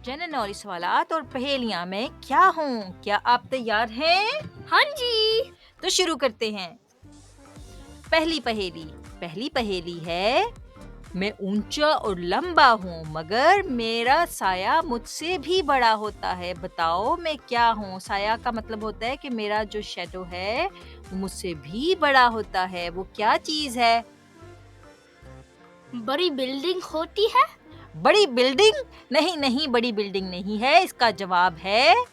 Question and knowledge सवालात और पहेलियां मैं क्या हूँ। क्या आप तैयार हैं? हाँ जी। तो शुरू करते हैं। पहली पहेली है, मैं ऊंचा और लंबा हूँ मगर मेरा साया मुझसे भी बड़ा होता है। बताओ मैं क्या हूँ? साया का मतलब होता है कि मेरा जो शैडो है वो मुझसे भी बड़ा होता है। वो क्या चीज है? बड़ी बिल्डिंग होती है। बड़ी बिल्डिंग? नहीं, बड़ी बिल्डिंग नहीं है। इसका जवाब है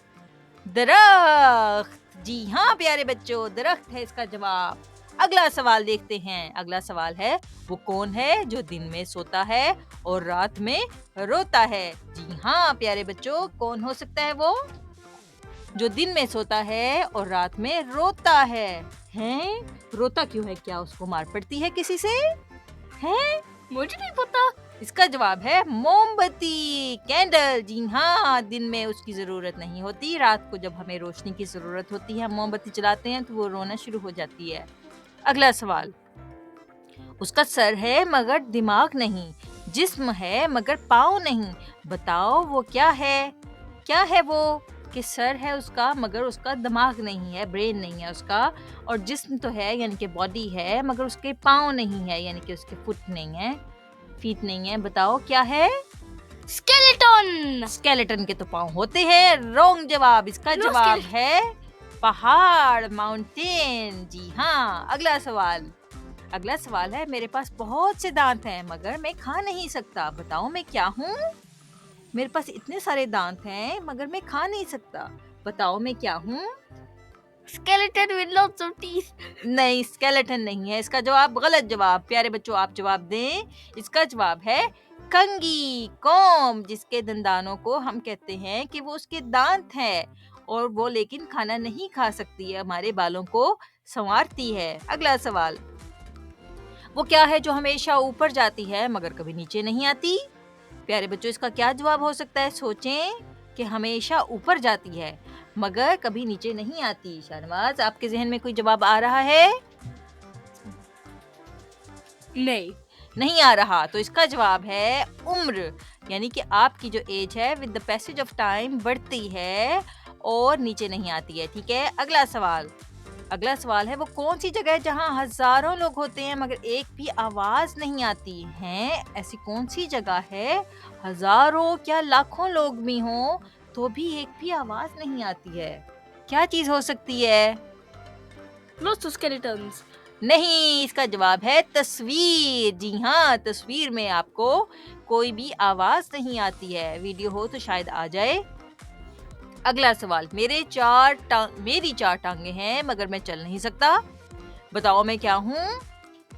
दरख्त। जी हाँ प्यारे बच्चों, दरख्त है इसका जवाब। अगला सवाल देखते हैं। अगला सवाल है, वो कौन है जो दिन में सोता है और रात में रोता है? जी हाँ प्यारे बच्चों, कौन हो सकता है वो जो दिन में सोता है और रात में रोता है? हैं? रोता क्यों है? क्या उसको मार पड़ती है किसी से? हैं? मुझे नहीं पता। इसका जवाब है मोमबत्ती, कैंडल। जी हाँ, दिन में उसकी जरूरत नहीं होती, रात को जब हमें रोशनी की जरूरत होती है, हम मोमबत्ती जलाते हैं तो वो रोना शुरू हो जाती है। अगला सवाल, उसका सर है मगर दिमाग नहीं, जिस्म है मगर पाँव नहीं। बताओ वो क्या है? क्या है वो कि सर है उसका मगर उसका दिमाग नहीं है, ब्रेन नहीं है उसका, और जिस्म तो है यानी कि बॉडी है, मगर उसके पाँव नहीं है यानी कि उसके फुट नहीं है, फीट नहीं है। बताओ क्या है? स्केलेटन। स्केलेटन के तो पाँव होते हैं। रॉन्ग जवाब। इसका No जवाब skeleton. है पहाड़, माउंटेन। जी हाँ। अगला सवाल है, मेरे पास बहुत से दांत हैं मगर मैं खा नहीं सकता। बताओ मैं क्या हूँ? मेरे पास इतने सारे दांत हैं मगर मैं खा नहीं सकता। बताओ मैं क्या हूँ? Skeleton with lots of teeth. नहीं, स्केलेटन नहीं है इसका जवाब। गलत जवाब। प्यारे बच्चों आप जवाब दें। इसका जवाब है कंघी, कॉम्ब, जिसके दंदानों को हम कहते हैं कि वो उसके दांत हैं और वो लेकिन खाना नहीं खा सकती है, हमारे बालों को संवारती है। अगला सवाल, वो क्या है जो हमेशा ऊपर जाती है मगर कभी नीचे नहीं आती? प्यारे बच्चों इसका क्या जवाब हो सकता है? सोचें कि हमेशा ऊपर जाती है मगर कभी नीचे नहीं आती। शाहनवाज आपके जहन में कोई जवाब आ रहा है? नहीं आ रहा, तो इसका जवाब है उम्र, यानी कि आपकी जो एज है with the passage of time बढ़ती है और नीचे नहीं आती है। ठीक है। अगला सवाल है, वो कौन सी जगह है जहाँ हजारों लोग होते हैं मगर एक भी आवाज नहीं आती है? ऐसी कौन सी जगह है, हजारों क्या लाखों लोग भी हों तो भी एक भी आवाज नहीं आती है? क्या चीज हो सकती है? Lots of skeletons. नहीं, इसका जवाब है तस्वीर। जी हाँ, तस्वीर में आपको कोई भी आवाज नहीं आती है। वीडियो हो तो शायद आ जाए। अगला सवाल, मेरी 4 टांगे हैं मगर मैं चल नहीं सकता। बताओ मैं क्या हूँ?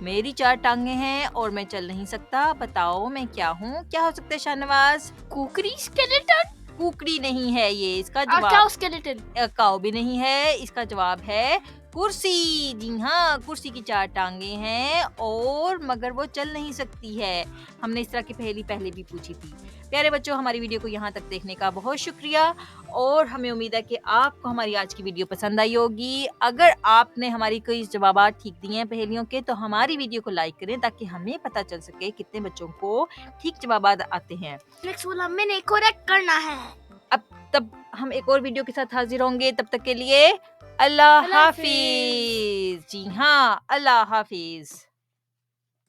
मेरी 4 टांगे हैं और मैं चल नहीं सकता। बताओ मैं क्या हूँ? क्या हो सकता है शाहनवाज? कुकरी skeleton. कुकड़ी नहीं है ये। इसका A जवाब cow skeleton. काऊ भी नहीं है। इसका जवाब है कुर्सी। जी हाँ, कुर्सी की 4 टांगे हैं और मगर वो चल नहीं सकती है। हमने इस तरह की पहेली पहले भी पूछी थी। प्यारे बच्चों, हमारी वीडियो को यहाँ तक देखने का बहुत शुक्रिया और हमें उम्मीद है कि आपको हमारी आज की वीडियो पसंद आई होगी। अगर आपने हमारी कोई जवाबात ठीक दिए हैं पहेलियों के तो हमारी वीडियो को लाइक करें ताकि हमें पता चल सके कितने बच्चों को ठीक जवाबात आते हैं। Next वाला मैंने correct करना है। अब तब हम एक और वीडियो के साथ हाजिर होंगे। तब तक के लिए अल्लाह अल्लाह हाफिज। जी हाँ, अल्लाह हाफिज।